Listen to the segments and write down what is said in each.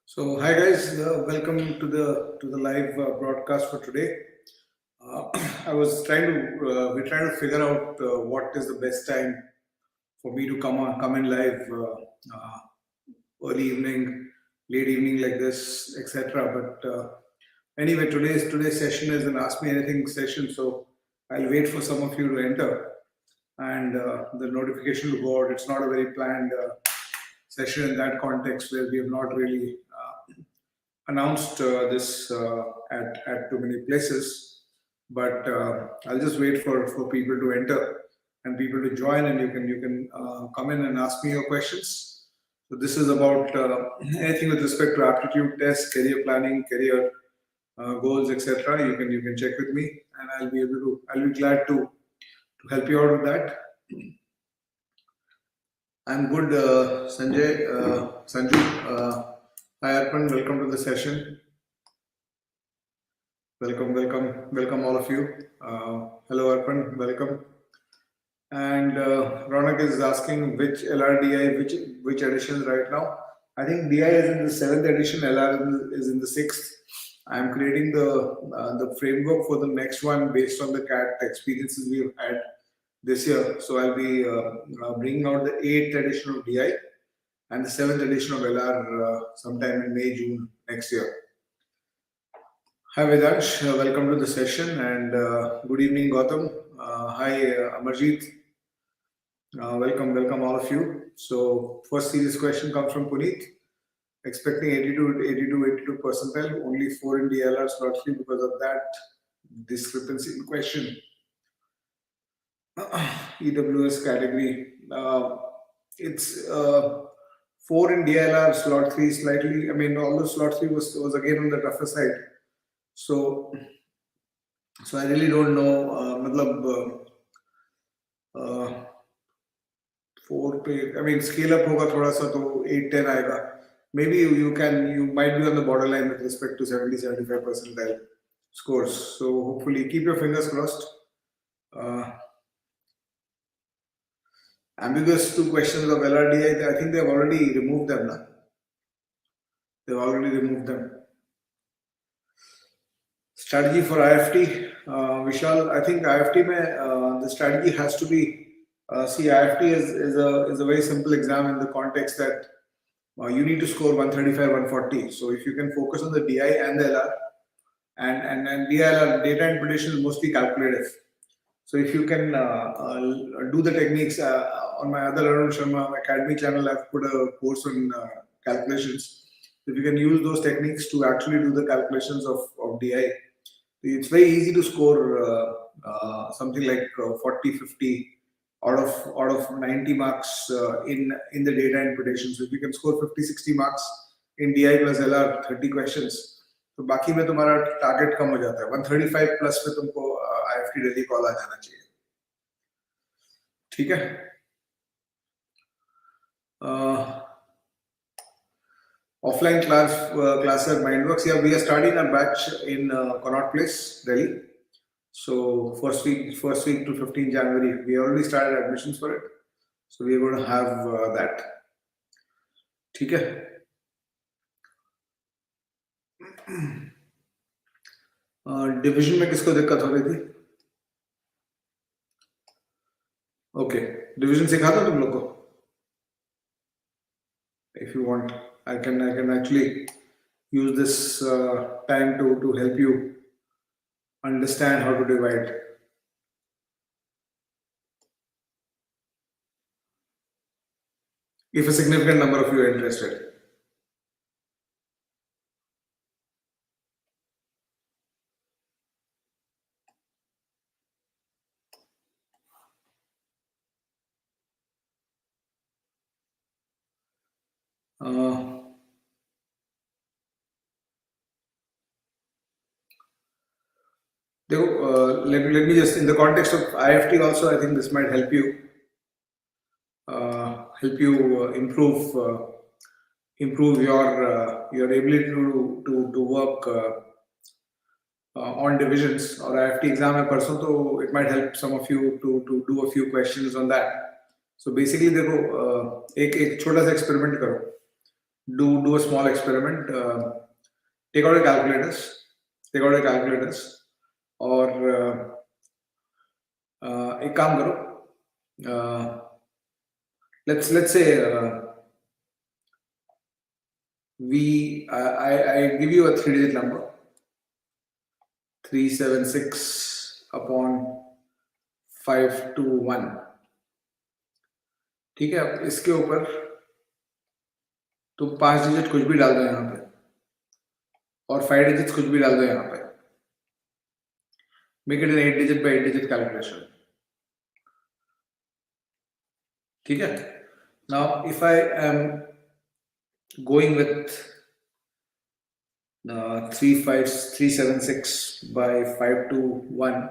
So hi guys, welcome to the live broadcast for today. Uh, I was trying to we're trying to figure out what is the best time for me to come in live, early evening, late evening like this, etc. But anyway, today's session is an Ask Me Anything session, so I'll wait for some of you to enter and the notification will go out. It's not a very planned session in that context where we have not really announced this at too many places, but I'll just wait for people to enter and people to join, and you can come in and ask me your questions. So this is about anything with respect to aptitude tests, career planning, career goals, etc. You can check with me, and I'll be glad to help you out with that. I'm good, Sanjay, Sanju. Hi, Arpan. Welcome to the session. Welcome, all of you. Hello, Arpan. Welcome. And Ronak is asking which LRDI, which edition right now. I think DI is in the 7th edition, LR is in the 6th. I'm creating the framework for the next one based on the CAT experiences we've had this year. So I'll be bringing out the 8th edition of DI and the 7th edition of LR sometime in May, June next year. Hi Vedansh, welcome to the session, and good evening Gautam. Hi Amarjeet, welcome all of you. So first serious question comes from Puneet. Expecting 82 percentile, only 4 in DLR slot 3 because of that discrepancy in question. EWS category, it's 4 in DLR slot 3 slightly, I mean although slot 3 was again on the tougher side. So I really don't know, मतलब 4 पे, I mean scale up होगा थोड़ा सा तो 8-10 आएगा. Maybe you might be on the borderline with respect to 70-75 percentile scores. So hopefully keep your fingers crossed. Ambiguous 2 questions of LRDI, I think they've already removed them now. They've already removed them. Strategy for IFT, Vishal. I think IFT the strategy has to be. See, IFT is a very simple exam in the context that you need to score 135, 140. So if you can focus on the DI and the LR, and DI data interpretation is mostly calculative. So if you can do the techniques on my other Arun Sharma Academy channel, I've put a course on calculations. If you can use those techniques to actually do the calculations of DI, it's very easy to score something like 40, 50 out of 90 marks in the data interpretation. So if you can score 50, 60 marks in DI plus LR, 30 questions, तो बाकी में तुम्हारा target कम हो जाता है. 135 plus में तुमको IFT daily call आ जाना चाहिए. ठीक है. Offline class at Mindworkzz. Yeah, we are starting a batch in Connaught Place, Delhi. So first week to 15 January, we already started admissions for it. So we are going to have that. ठीक है. Division में किसको दिक्कत हो रही थी? Okay, division सिखा दो तुम लोग को. If you want, I can actually use this time to help you understand how to divide. If a significant number of you are interested. Let me just, in the context of IFT also, I think this might help you improve your ability to work on divisions or IFT exam है परसों, तो it might help some of you to do a few questions on that. So basically देखो एक छोटा सा experiment करो. do a small experiment. Take out your calculators. Take out your calculators. और एक काम करो. Let's say I give you a 3-digit number. 376 upon 521. ठीक है. अब इसके ऊपर तो 5 डिजिट कुछ भी डाल दो यहाँ पे और 5 डिजिट कुछ भी डाल दो यहाँ पे. Make it an 8 digit by 8 digit calculation. ठीक है. Now if I am going with 376 by 521,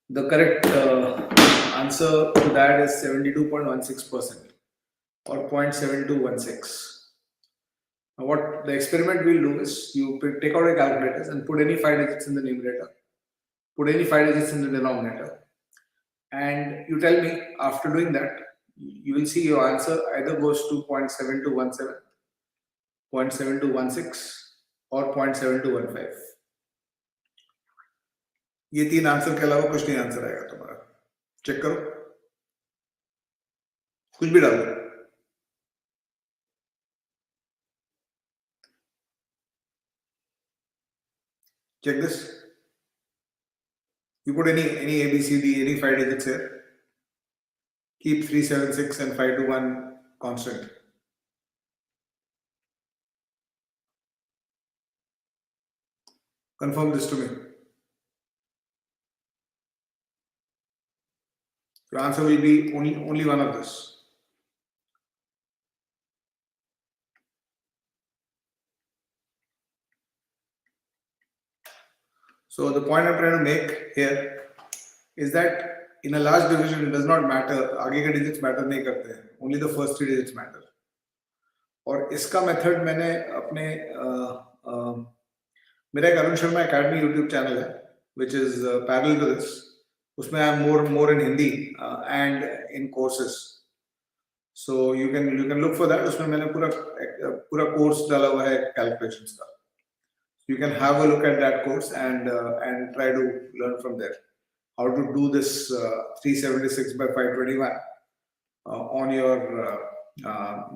the correct answer to that is 72.16% or 0.7216. Now what the experiment will do is you take out your calculators and put any 5 digits in the numerator, put any 5 digits in the denominator, and you tell me after doing that, you will see your answer either goes to 0.7217, 0.7216 or 0.7215. ये 3 answer के अलावा कुछ नहीं answer आएगा तुम्हारा. Check करो, कुछ भी डाल दो. Check this. You put any A, B, C, D, any 5 digits here. Keep 376 and 521 constant. Confirm this to me. Your answer will be only one of this. So the point I'm trying to make here is that in a large division, it does not matter. आगे के digits matter नहीं करते हैं. Only the first 3 digits matter. और इसका method मैंने अपने मेरा एक Arun Sharma academy YouTube channel है, which is parallel to this. उसमें I am more in Hindi and in courses. So you can look for that. उसमें मैंने पूरा कोर्स डाला हुआ है calculations का. You can have a look at that course and try to learn from there how to do this 376 by 521 on your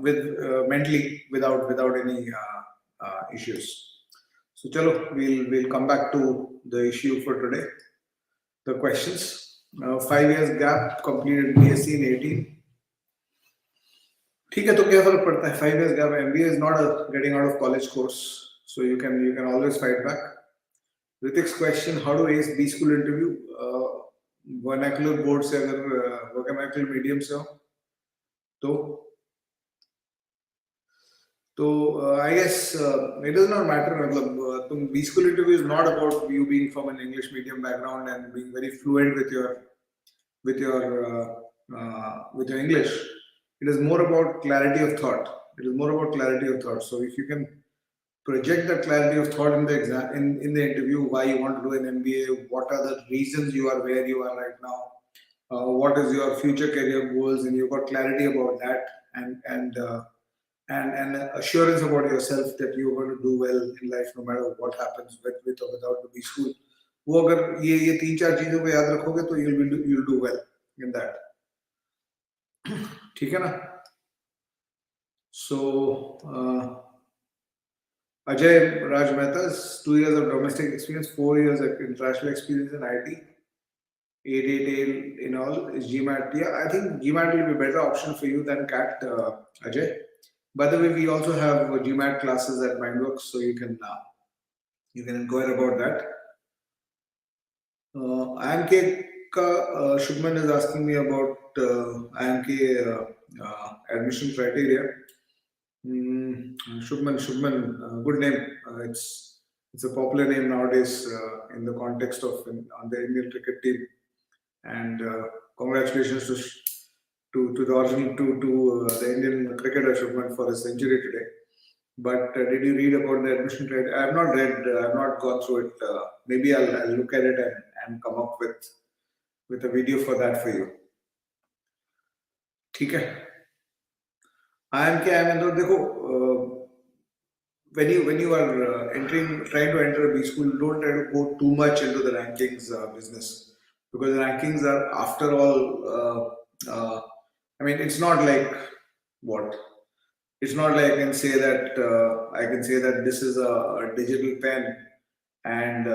with mentally without any issues. So chalo, we'll come back to the issue for today. The questions. 5 years gap, completed BSc in 18. ठीक है, तो क्या फर्क पड़ता है? 5 years gap. MBA is not a getting out of college course. So you can always fight back. Ritik's question: how to ace B school interview? Vernacular board से अगर vernacular medium से हो तो I guess it does not matter. मतलब तुम B school interview is not about you being from an English medium background and being very fluent with your English. It is more about clarity of thought. So if you can project that clarity of thought in the exam, in the interview, why you want to do an MBA, what are the reasons you are where you are right now, what is your future career goals, and you've got clarity about that, and assurance about yourself that you're going to do well in life no matter what happens with or without the B school. वो अगर ये 3-4 चीजों को याद रखोगे तो you'll do well in that. ठीक है ना? So Ajay Raj Mehta's 2 years of domestic experience, 4 years of international experience in IT, 8 in all is GMAT. Yeah, I think GMAT will be a better option for you than CAT, Ajay. By the way, we also have GMAT classes at Mindworkzz, so you can inquire about that. IMK Shubman is asking me about IMK admission criteria. Shubman, good name. It's a popular name nowadays in the context of on the Indian cricket team. And congratulations to the original to the Indian cricketer Shubman for his century today. But did you read about the admission criteria? I have not read. I have not gone through it. Maybe I'll look at it and come up with a video for that for you. ठीक है. IIM के IIM Indore देखो, when you are trying to enter a B school, don't try to go too much into the rankings business, because the rankings are, after all, I mean, it's not like what it's not like I can say that this is a digital pen, and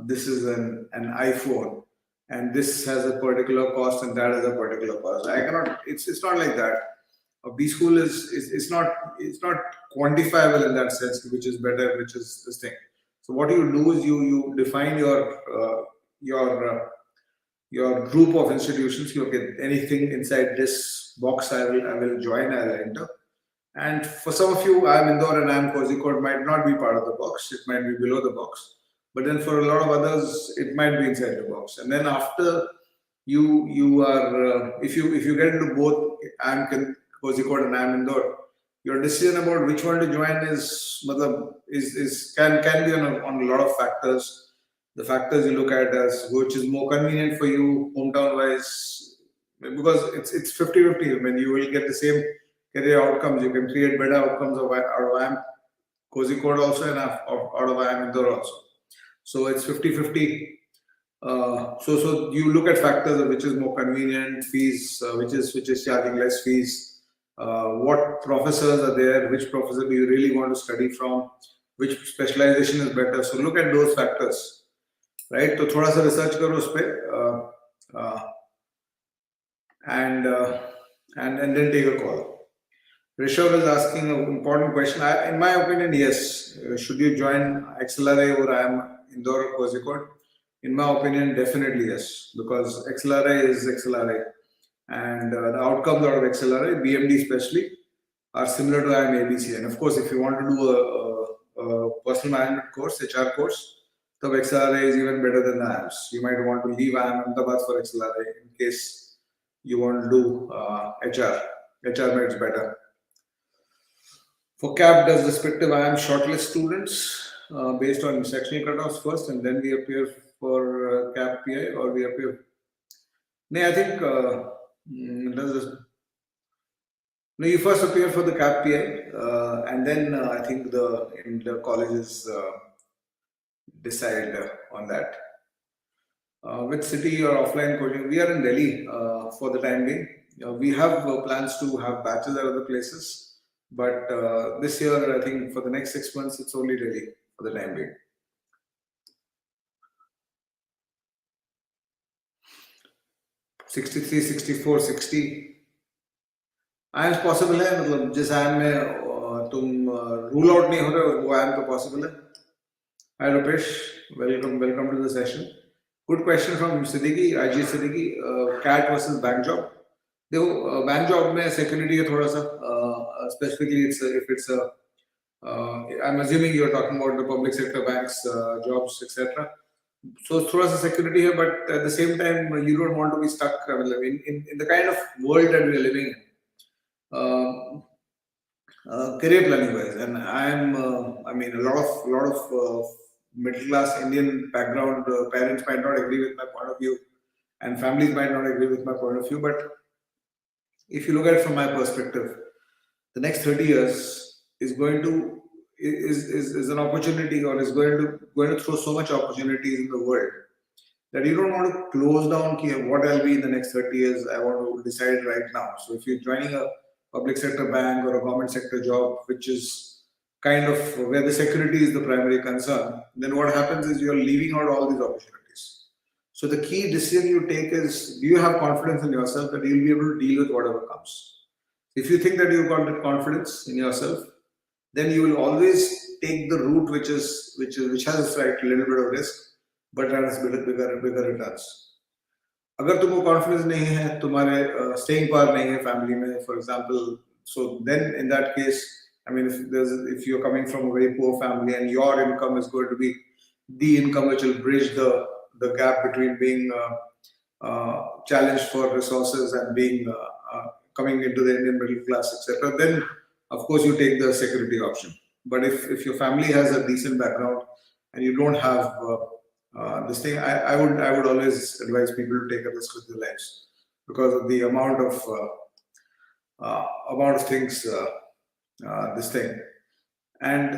this is an iPhone, and this has a particular cost and that has a particular cost. I cannot. It's not like that. A B school is it's not quantifiable in that sense, which is better, which is this thing. So what you do is you define your your group of institutions. You get anything inside this box, I will join, I will enter. And for some of you, I am Indore and I am Kozhikode might not be part of the box. It might be below the box. But then for a lot of others, it might be inside the box. And then after you are, if you get into both I am Kozhikode and I am Indore, your decision about which one to join is can be on a lot of factors. The factors you look at as which is more convenient for you hometown wise, because it's 50-50. I mean, you will get the same career outcomes. You can create better outcomes out of IIM Kozhikode also, and out of IIM Indore also. So it's 50-50. So you look at factors of which is more convenient, fees, which is charging less fees, what professors are there, which professor do you really want to study from, which specialization is better. So look at those factors, right? तो थोड़ा सा research करो उस पे, and then take a call. Rishabh is asking an important question. In my opinion, yes. Should you join XLRA or IIM Indore or Kozhikode? In my opinion, definitely yes, because XLRA is XLRA, and the outcomes out of XLRA, BMD especially, are similar to IIM ABC. And of course, if you want to do a personal management course, HR course, the XLRA is even better than the IIMs. You might want to leave IIM Ahmedabad for XLRA in case you want to do HR. HR makes better. For CAP, does respective IIM shortlist students based on sectional cutoffs first, and then we appear for CAP PI, or we appear? No, I think no, you first appear for the CAP PI, and then I think the colleges decide on that. Which city or offline coaching? We are in Delhi for the time being. We have plans to have batches at other places, but this year, I think for the next 6 months, it's only Delhi for the time being. 63, 64, 60. IIMs possible है, मतलब जिस IIM में तुम rule out नहीं हो रहे हो, वो IIM तो possible है. Hi Rupesh, welcome to the session. Good question from Siddiqui, IG Siddiqui. CAT versus bank job. देखो बैंक जॉब में security है थोड़ा सा, specifically if it's a I'm assuming you're talking about the public sector banks, jobs, etc. So थोड़ा सा security है, but at the same time you don't want to be stuck in the kind of world that we are living in. Career planning wise, and I mean, a lot of middle class Indian background parents might not agree with my point of view, and families might not agree with my point of view. But if you look at it from my perspective, the next 30 years is going to is an opportunity, or is going to throw so much opportunities in the world that you don't want to close down what I'll be in the next 30 years. I want to decide right now. So if you're joining a public sector bank or a government sector job, which is kind of where the security is the primary concern, then what happens is you're leaving out all these opportunities. So the key decision you take is, do you have confidence in yourself that you'll be able to deal with whatever comes? If you think that you've got the confidence in yourself, then you will always take the route which has a slight little bit of risk, but has bigger returns. अगर तुमको confidence नहीं है, तुम्हारे staying power नहीं है family में, for example, so then in that case, I mean, if you're coming from a very poor family and your income is going to be the income which will bridge the gap between being challenged for resources and being coming into the Indian middle class, etc., then of course you take the security option. But if your family has a decent background and you don't have this thing, I would always advise people to take a risk with their lives, because of the amount of amount of things. This thing and.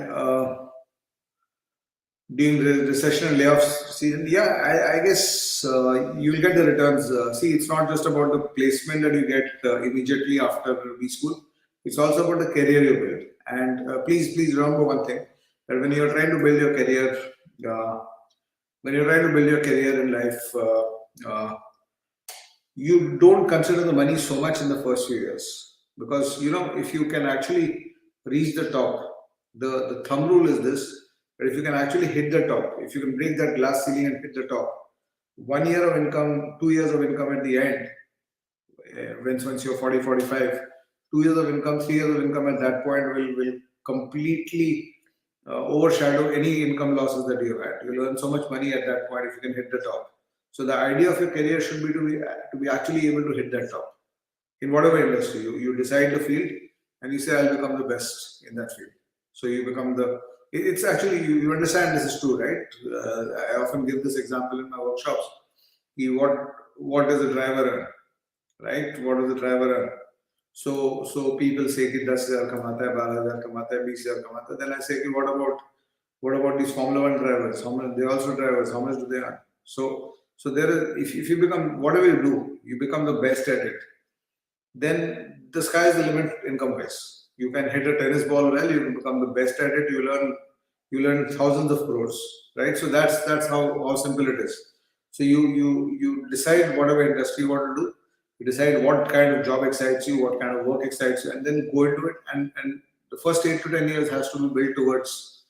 During the recession and layoffs season, yeah, I guess you'll get the returns. See, it's not just about the placement that you get immediately after B school. It's also about the career you build. And please remember one thing: that when you're trying to build your career, uh, in life, you don't consider the money so much in the first few years, because if you can actually reach the top, the thumb rule is this: that if you can actually hit the top, if you can break that glass ceiling and hit the top, 1 year of income, 2 years of income at the end, once you're 40, 45, 2 years of income, 3 years of income at that point will completely overshadow any income losses that you've had. You'll earn so much money at that point if you can hit the top. So the idea of your career should be to be actually able to hit that top in whatever industry. You decide the field and you say, I'll become the best in that field. So you become the. It's actually, you understand this is true, right? I often give this example in my workshops. What does a driver earn, right? What does the driver earn? So people say कि 10,000 कमाता है, 12,000 कमाता है, 20,000 कमाता है. Then I say कि what about these Formula One drivers? How much? They're also drivers. How much do they earn? So there is, if you become, whatever you do, you become the best at it, then the sky is the limit income wise. You can hit a tennis ball well, you can become the best at it, you learn thousands of crores, right? So that's how simple it is. So you decide whatever industry you want to do, you decide what kind of job excites you, what kind of work excites you, and then go into it. And the first 8 to 10 years has to be built towards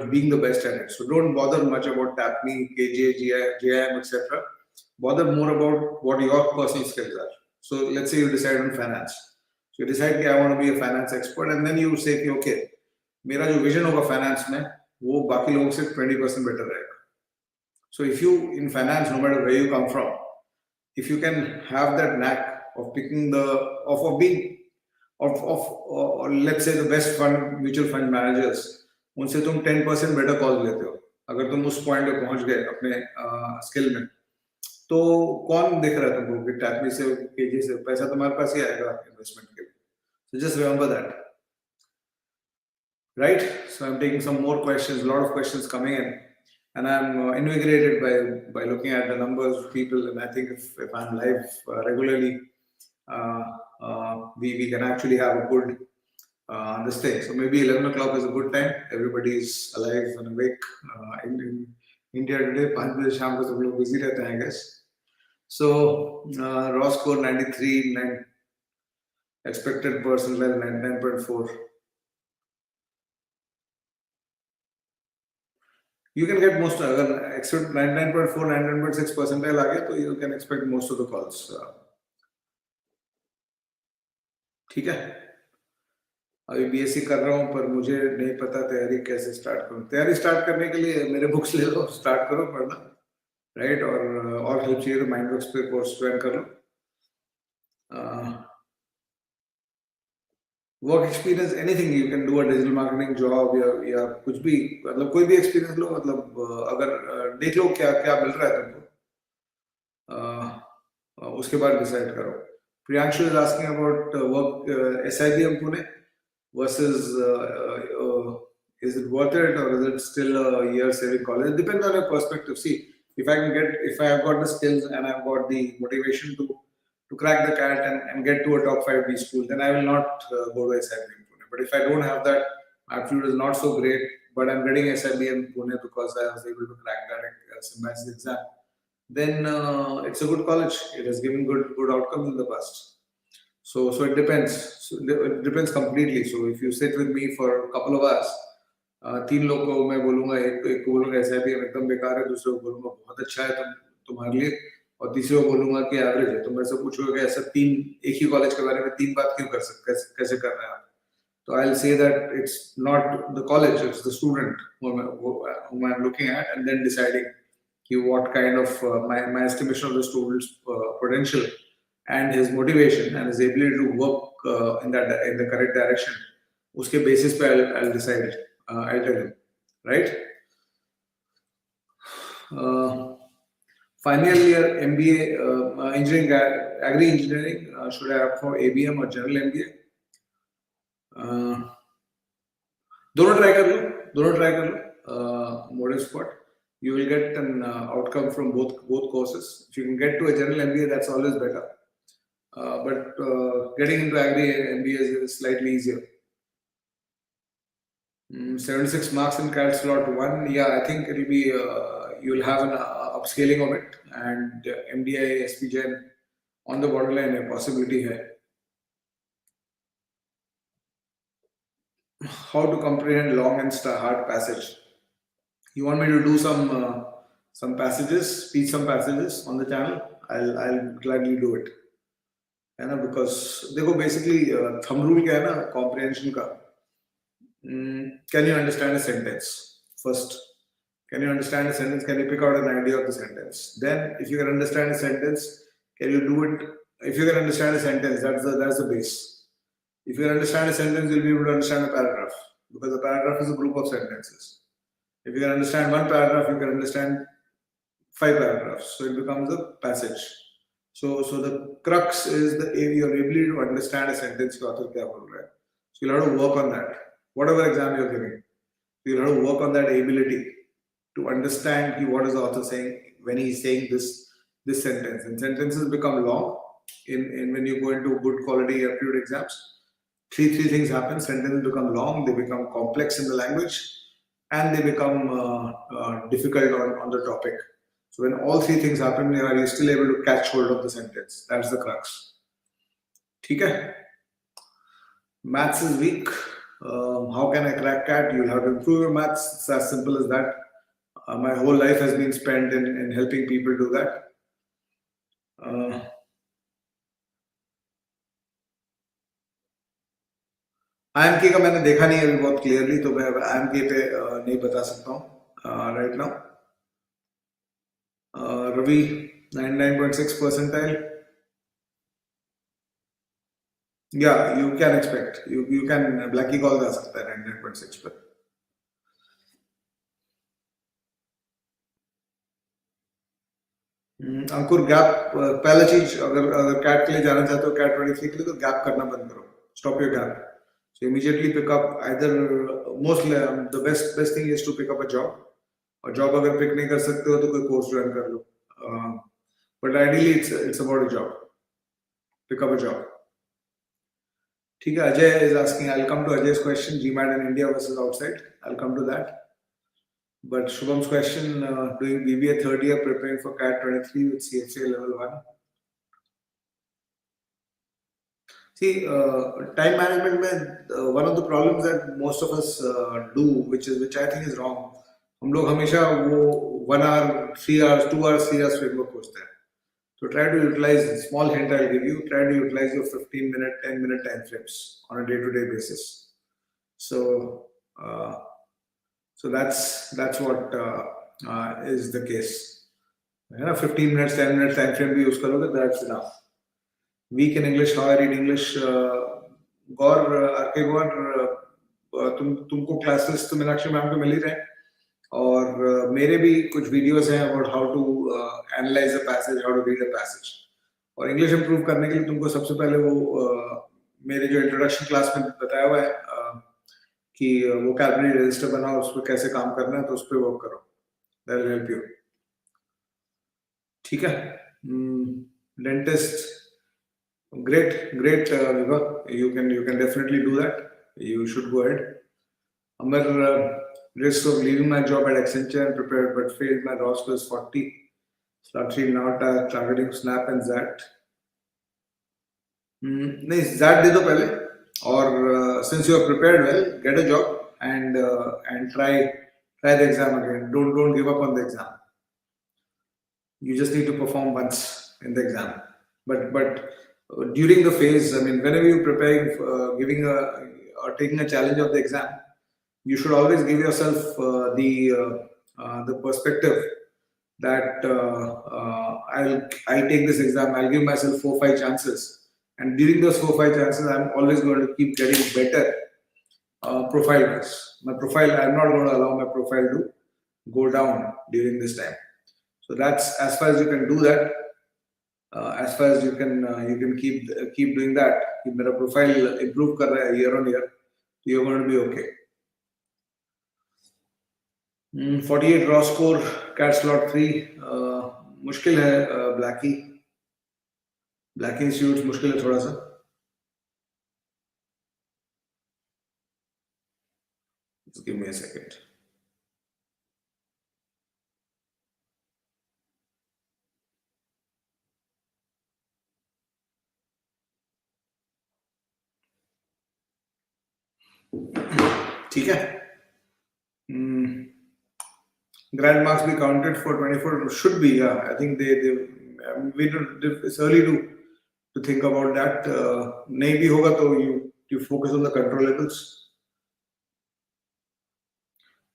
being the best at it. So don't bother much about TAPME, KJ, JIM, etc. Bother more about what your personal skills are. So let's say you decide on finance. So you decide that I want to be a finance expert, and then you say कि okay, मेरा जो vision होगा finance में वो बाकी लोगों से 20% better रहेगा. So if you in finance, no matter where you come from, if you can have that knack of picking of being of let's say the best mutual fund managers, उनसे तुम 10% better calls लेते हो. अगर तुम उस point पे पहुंच गए अपने skill में, तो कौन देख रहा है तुमको कि टैपमी से केजी से पैसा तुम्हारे पास ही आएगा इन्वेस्टमेंट के लिए. So just remember that, right? So I'm taking some more questions, a lot of questions coming in, and I'm invigorated by looking at the numbers of people. And I think if I'm live regularly, we can actually have a good this thing. So maybe 11 o'clock is a good time. Everybody is alive and awake in India today. 5 बजे शाम को सब लोग busy रहते हैं, I guess. So raw score 93, expected percentile 99.4. You can get most, अगर expect 99.4, 99.6 percentile आ गया तो you can expect most of the calls. ठीक है. अभी बीएससी कर रहा हूँ पर मुझे नहीं पता तैयारी कैसे स्टार्ट करूँ. तैयारी स्टार्ट करने के लिए मेरे बुक्स ले लो, स्टार्ट करो पढ़ना, राइट? और हेल्प चाहिए तो माइंडवर्क्स पे कोर्स ज्वाइन कर लो. Work experience, anything you can do, a digital marketing job या कुछ भी, मतलब कोई भी एक्सपीरियंस लो. मतलब अगर देख लो क्या क्या मिल रहा है तुमको, उसके बाद डिसाइड करो. Priyanshu is asking about work SIBM Pune versus is it worth it, or is it still a year saving college? It depends on your perspective. See, if I have got the skills and I've got the motivation to crack the CAT and get to a top 5 B school, then I will not go to SIBM Pune. But if I don't have that, my aptitude is not so great, but I'm getting SIBM Pune because I was able to crack that semester exam, then it's a good college. It has given good outcomes in the past. So it depends. So it depends completely. So if you sit with me for a couple of hours, 3 लोग को मैं बोलूँगा, एक को बोलूँगा SIBM एकदम बेकार है, दूसरे को बोलूँगा बहुत अच्छा है तुम्हारे लिए, और तीसरे को बोलूँगा कि एवरेज है. तो मैं से पूछूंगा कि ऐसा एक ही कॉलेज के बारे में 3 बात क्यों कर सकते, कैसे कर रहे हैं आप? So I'll say that it's not the college, it's the student whom I'm looking at, and then deciding what kind of my estimation of the student's potential and his motivation and his ability to work in the correct direction. Uske basis pe I'll decide. I'll tell him, right? Final year MBA, engineering, agri engineering, should I opt for ABM or general MBA? दोनों try कर लो, दोनों try कर लो. Motive spot. You will get an outcome from both courses. If you can get to a general MBA, that's always better. But getting into agri MBA is slightly easier. 76 marks in CAD slot 1. Yeah, I think it'll be, you'll have an upscaling of it, and MDI, SPGen on the borderline a possibility here. How to comprehend long and hard passage. You want me to do some passages, teach some passages on the channel? I'll gladly do it. Because देखो basically thumb rule क्या है ना comprehension का. Can you understand a sentence? First, can you understand a sentence? Can you pick out an idea of the sentence? Then, if you can understand a sentence, can you do it? If you can understand a sentence, that's the base. If you can understand a sentence, you'll be able to understand a paragraph, because a paragraph is a group of sentences. If you can understand one paragraph, you can understand 5 paragraphs. So it becomes a passage. So the crux is your ability to understand a sentence. So you'll have to work on that. Whatever exam you're giving, you'll have to work on that ability to understand what is the author saying when he's saying this sentence. And sentences become long in when you go into good quality aptitude exams. Three things happen. Sentences become long, they become complex in the language, and they become difficult on the topic. So when all 3 things happen, you're still able to catch hold of the sentence. That's the crux. Okay? Maths is weak. How can I crack CAT? You'll have to improve your maths. It's as simple as that. My whole life has been spent in helping people do that. IMK का मैंने देखा नहीं अभी बहुत clearly, तो मैं IMK पे नहीं बता सकता हूँ right now. Ravi 99.6 percentile. Yeah, you can expect. You can Blackie call जा सकता है 99.6 पर. अंकुर गैप पहला चीज, अगर कैट के लिए जाना चाहते हो, कैट 23 के लिए, तो गैप करना बंद करो. Stop your gap. So immediately pick up either the best thing is to pick up a job. और जॉब अगर पिक नहीं कर सकते हो तो कोई कोर्स ज्वाइन कर लो. But ideally it's about a job. Pick up a job. ठीक है. Ajay is asking. I'll come to Ajay's question. GMAT in India versus outside. I'll come to that. But Shubham's question, doing BBA third year, preparing for CAT 23 with CFA level 1. See, time management में one of the problems that most of us do, which I think is wrong. हम लोग हमेशा वो 1 hour, 3 hours, 2 hours, 3 hours framework खोजते हैं. So try to utilize, small hint I'll give you, try to utilize your 15-minute, 10-minute time frames on a day-to-day basis. So that's what is the case. 15 minutes, 10 minutes time frame भी use करोगे, that's enough. Weak in English, how I read English. गौर आके गौर तुमको classes तो Meenakshi ma'am को मिल ही रहे हैं, और मेरे भी कुछ वीडियोस हैं about how to analyse a passage, how to read a passage. और इंग्लिश इंप्रूव करने के लिए तुमको सबसे पहले वो मेरे जो इंट्रोडक्शन क्लास में बताया हुआ है कि वो कैलकुलेट रजिस्टर बनाओ, उस पर कैसे काम करना है, तो उस पर वर्क करो. That will help you. ठीक है. Dentist, great Vibha, you can definitely do that. You should go ahead. Amar, risk of leaving my job at Accenture and prepared but failed. My raw score is 40. Starting now targeting Snap and Zat. नहीं, Zat दे दो पहले, और since you are prepared well, get a job and try the exam again. Don't give up on the exam. You just need to perform once in the exam. But during the phase, I mean, whenever you're preparing, giving or taking a challenge of the exam, you should always give yourself the perspective that I'll take this exam, I'll give myself 4-5 chances, and during those 4-5 chances, I'm always going to keep getting better profile-wise. My profile, I'm not going to allow my profile to go down during this time. So that's as far as you can do that. As far as you can keep doing that. कि मेरा profile improve कर रहा है year on year, you're going to be okay. 48 raw score, cat slot 3. मुश्किल है Blackie institute मुश्किल है थोड़ा सा. Just give me a second. ठीक है. Grad marks be counted for 24? Should be, yeah. I think it's early to think about that. नहीं भी होगा तो you focus on the controllables.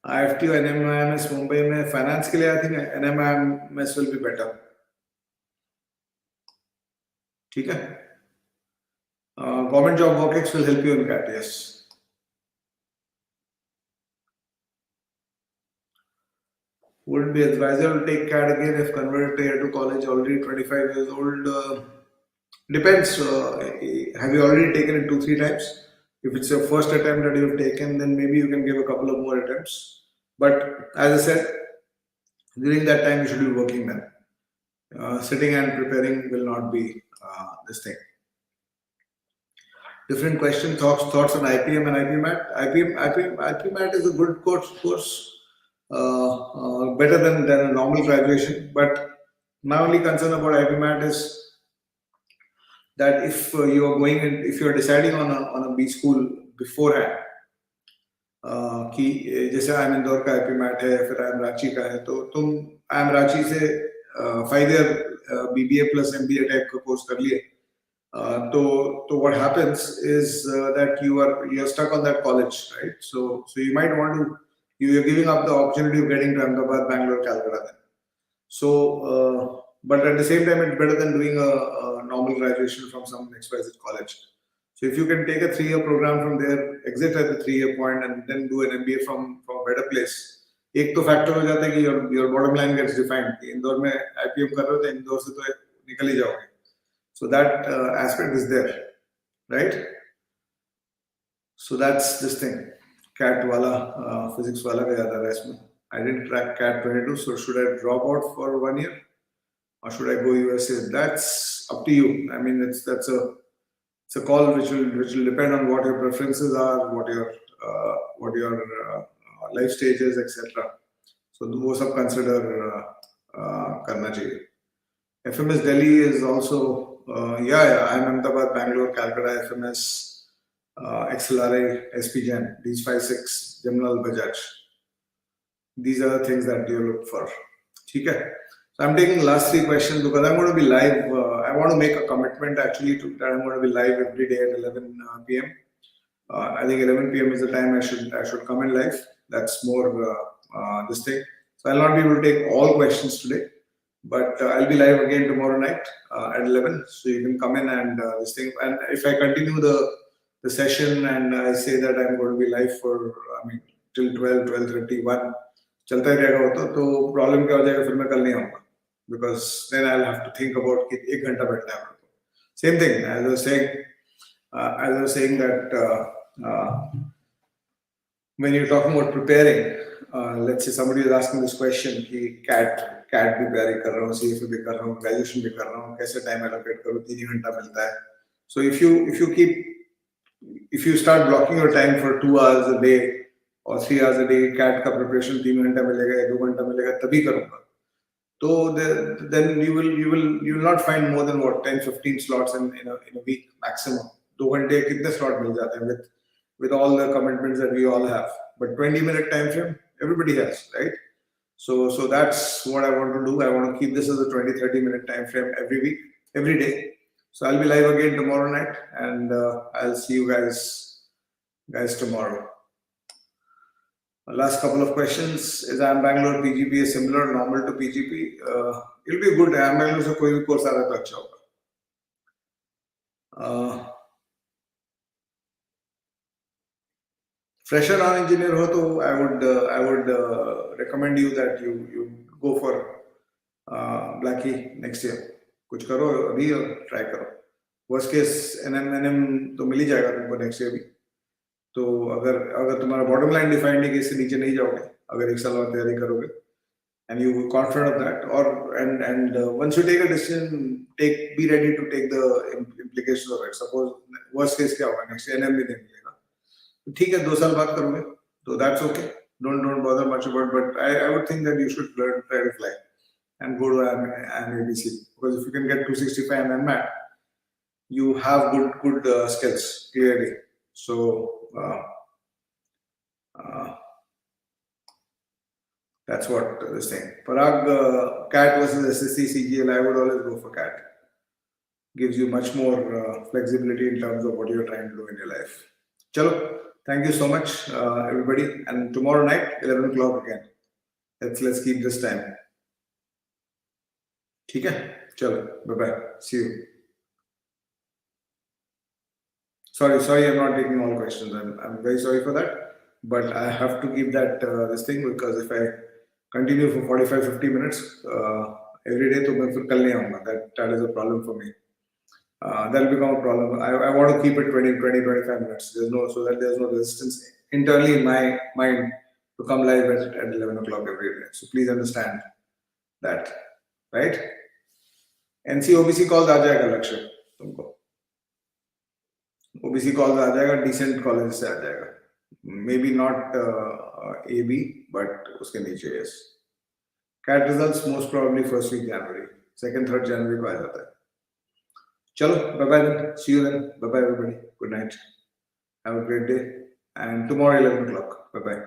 IFT और NMIMS मुंबई में फाइनेंस के लिए I think NMIMS will be better. ठीक है. Government job work will help you in CAT, yes. Would be advisable to take CAT again if converted tier 2 college already 25 years old? Depends. Have you already taken it 2-3 times? If it's your first attempt that you've taken, then maybe you can give a couple of more attempts. But as I said, during that time you should be working then. Sitting and preparing will not be this thing. Different question, thoughts on IPM and IPMAT. IPMAT is a good course. Better than a normal graduation, but my only concern about IPMAT is that if you are going and if you are deciding on a B school beforehand, कि जैसे I am Indore का IPMAT है, फिर I am Ranchi का है, तो तुम I am Ranchi से 5 year BBA plus MBA type का कोर्स कर लिए, तो what happens is that you are stuck on that college, right? So you might want to, you're giving up the opportunity of getting to Ahmedabad, Bangalore, Calcutta then. So, but at the same time, it's better than doing a normal graduation from some XYZ college. So if you can take a 3-year program from there, exit at the 3-year point, and then do an MBA from a better place, एक तो factor हो जाता है कि your bottom line gets defined. कि इंदौर में IPM कर रहे हो तो इंदौर से तो निकल ही जाओगे. So that aspect is there, right? So that's this thing. CAT wala, physics wala ka zyada raha isme. I didn't crack CAT 22, so should I drop out for 1 year, or should I go USA? That's up to you. I mean, it's a call which will depend on what your preferences are, what your life stages, etc. So वो सब consider करना चाहिए. FMS Delhi is also yeah. I'm Ahmedabad, Bangalore, Calcutta, FMS. XLRA, SPGen, these 5-6, General Bajaj. These are the things that you look for. Okay. So I'm taking the last 3 questions because I'm going to be live. I want to make a commitment actually that I'm going to be live every day at 11 p.m. I think 11 p.m. is the time I should come in live. That's more this thing. So I'll not be able to take all questions today, but I'll be live again tomorrow night at 11. So you can come in and this thing. And if I continue the session and I say that I'm going to be live for till 12:30, 1 चलता ही रहेगा होता तो problem क्या हो जाएगा, फिर मैं कल नहीं आऊँगा because then I'll have to think about कि 1 घंटा बैठना है. Same thing as I was saying that when you're talking about preparing, let's say somebody is asking this question कि CAT भी तैयारी कर रहा हूँ, CFA भी कर रहा हूँ, graduation भी कर रहा हूँ, कैसे time allocate करूँ, 3 घंटा मिलता है. So if you start blocking your time for 2 hours a day or 3 hours a day, CAT का preparation 3 घंटा मिलेगा या 2 घंटा मिलेगा तभी करूँगा, तो then you will not find more than 10-15 slots in a week maximum. 2 घंटे कितने slot मिल जाते हैं with all the commitments that we all have, but 20-minute time frame everybody has, right? So that's what I want to do. I want to keep this as a 20-30 minute time frame every week, every day. So I'll be live again tomorrow night, and I'll see you guys tomorrow. Last couple of questions. Is IIM Bangalore PGP similar, normal to PGP? It'll be good. IIM Bangalore से कोई भी course आ रहा है तो अच्छा होगा. Fresher non-engineer हो तो I would recommend you that you go for Blackie next year कुछ करो अभी और ट्राई करो. वर्स्ट केस एनएम तो मिल ही जाएगा तुमको नेक्स्ट ईयर भी. तो अगर तुम्हारा बॉटम लाइन डिफाइंड है कि इससे नीचे नहीं जाओगे अगर एक साल और तैयारी करोगे and you confident of that, or and once you take a decision, be ready to take the implications of it. Suppose worst case क्या होगा next NM भी नहीं मिलेगा, ठीक है 2 साल बाद करोगे तो that's okay. Don't bother much about, but I would think that you should try to fly and go to an ABC, because if you can get 265 and MAT, you have good skills clearly. So that's what this thing. Parag, CAT versus SSC CGL, I would always go for CAT. Gives you much more flexibility in terms of what you're trying to do in your life. Chalo, thank you so much, everybody. And tomorrow night, 11 o'clock again. Let's keep this time. Okay? Chalo, bye-bye. See you. Sorry, I'm not taking all questions. I'm very sorry for that. But I have to keep that this thing, because if I continue for 45-50 minutes every day, तो मैं फिर कल नहीं आऊँगा. That is a problem for me. That'll become a problem. I want to keep it 20-25 minutes. So that there's no resistance internally in my mind to come live at 11 o'clock every day. So please understand that, right? NC OBC calls आ जाएगा लक्ष्य तुमको. OBC calls आ जाएगा, decent college से आ जाएगा. Maybe not AB, but उसके नीचे, yes. CAT results most probably first week January, 2nd, 3rd January को आ जाता है. चलो, bye bye then. See you then. Bye bye everybody. Good night. Have a great day. And tomorrow 11 o'clock. Bye bye.